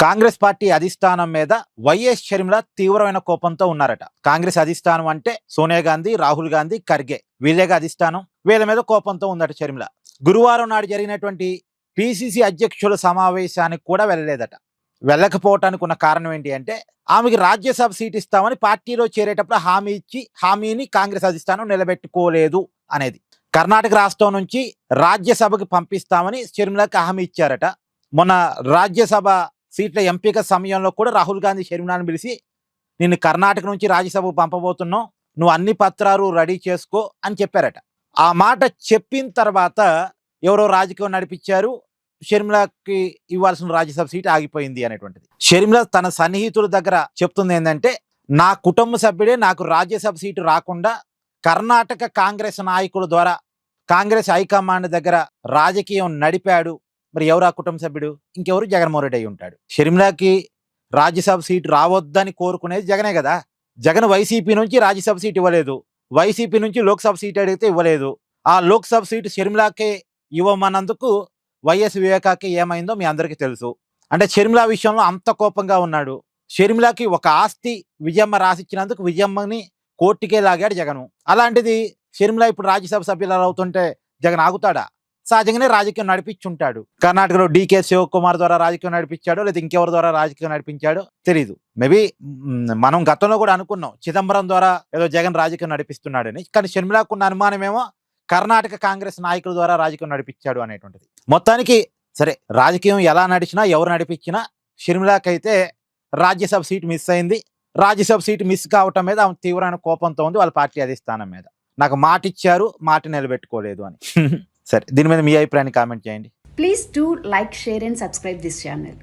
Congress party అధిష్టానం మీద YS Sharmila తీవ్రమైన కోపంతో ఉన్నారట. కాంగ్రెస్ అధిష్టానం అంటే సోనియా గాంధీ, రాహుల్ గాంధీ, ఖర్గే వీళ్ళేగా అధిష్టానం. వీళ్ళ మీద కోపంతో ఉందట షర్మిల. గురువారం నాడు జరిగినటువంటి పిసిసి అధ్యక్షుల సమావేశానికి కూడా వెళ్ళలేదట. వెళ్ళకపోవటానికి ఉన్న కారణం ఏంటి అంటే, ఆమెకి రాజ్యసభ సీట్ ఇస్తామని పార్టీలో చేరేటప్పుడు హామీ ఇచ్చి హామీని కాంగ్రెస్ అధిష్టానం నిలబెట్టుకోలేదు అనేది. కర్ణాటక రాష్ట్రం నుంచి రాజ్యసభకు పంపిస్తామని షర్మిలకు హామీ ఇచ్చారట. మొన్న రాజ్యసభ సీట్ల ఎంపిక సమయంలో కూడా రాహుల్ గాంధీ షర్మిలాని పిలిచి, నిన్ను కర్ణాటక నుంచి రాజ్యసభకు పంపబోతున్నావు, నువ్వు అన్ని పత్రాలు రెడీ చేసుకో అని చెప్పారట. ఆ మాట చెప్పిన తర్వాత ఎవరో రాజకీయం నడిపించారు, షర్మిలకి ఇవ్వాల్సిన రాజ్యసభ సీట్ ఆగిపోయింది అనేటువంటిది. షర్మిల తన సన్నిహితుల దగ్గర చెప్తుంది ఏంటంటే, నా కుటుంబ సభ్యుడే నాకు రాజ్యసభ సీటు రాకుండా కర్ణాటక కాంగ్రెస్ నాయకుల ద్వారా కాంగ్రెస్ హైకమాండ్ దగ్గర రాజకీయం నడిపాడు. మరి ఎవరు ఆ కుటుంబ సభ్యుడు? ఇంకెవరు? జగన్మోహన్ రెడ్డి అయి ఉంటాడు. షర్మిలకి రాజ్యసభ సీటు రావద్దని కోరుకునేది జగనే కదా. జగన్ వైసీపీ నుంచి రాజ్యసభ సీట్ ఇవ్వలేదు, వైసీపీ నుంచి లోక్సభ సీట్ అడిగితే ఇవ్వలేదు. ఆ లోక్సభ సీటు షర్మిలకే ఇవ్వమన్నందుకు వైఎస్ వివేకాకి ఏమైందో మీ అందరికీ తెలుసు. అంటే షర్మిల విషయంలో అంత కోపంగా ఉన్నాడు. షర్మిలకి ఒక ఆస్తి విజయమ్మ రాసిచ్చినందుకు విజయమ్మని కోర్టుకే లాగాడు జగను. అలాంటిది షర్మిల ఇప్పుడు రాజ్యసభ సభ్యులు అవుతుంటే జగన్ ఆగుతాడా? సహజంగానే రాజకీయం నడిపించుంటాడు. కర్ణాటకలో డీకే శివకుమార్ ద్వారా రాజకీయం నడిపించాడో లేదా ఇంకెవరి ద్వారా రాజకీయం నడిపించాడో తెలీదు. మేబీ మనం గతంలో కూడా అనుకున్నాం చిదంబరం ద్వారా ఏదో జగన్ రాజకీయం నడిపిస్తున్నాడని. కానీ షర్మిలకు ఉన్న అనుమానమేమో కర్ణాటక కాంగ్రెస్ నాయకుల ద్వారా రాజకీయం నడిపించాడు అనేటువంటిది. మొత్తానికి సరే, రాజకీయం ఎలా నడిచినా ఎవరు నడిపించినా షర్మిలకైతే రాజ్యసభ సీట్ మిస్ అయింది. రాజ్యసభ సీట్ మిస్ కావటం మీద ఆమె తీవ్రమైన కోపంతో ఉంది వాళ్ళ పార్టీ అధిష్టానం మీద. నాకు మాట ఇచ్చారు, మాట నిలబెట్టుకోలేదు అని. సరే, దీని మీద మీ అభిప్రాయాన్ని కామెంట్ చేయండి. Please do like, share and subscribe this channel.